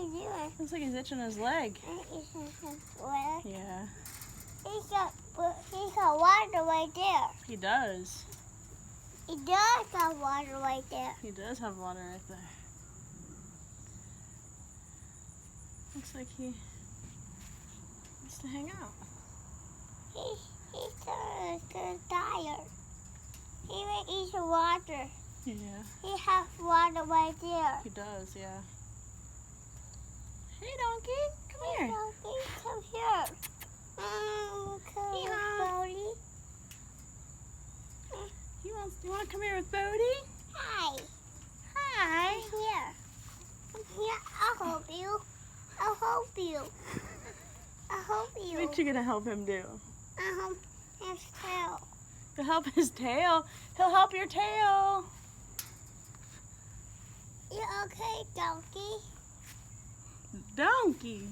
he doing? Looks like he's itching his leg. He's his leg. Yeah, He's got water right there. he does. He does got water right there. He does have water right there. Looks like he wants to hang out. He's tired. He will eat the water. Yeah, He has water right there. he does, yeah. Hey, donkey, come here. Donkey, come here. Come here, Bodie. You want to come here with Bodie? Hi. Hi. Here. Come here. I'll help you. I'll help you. I'll help you. What you gonna help him do? I'll help his tail. You'll help his tail. He'll help your tail. You okay, donkey? Donkey.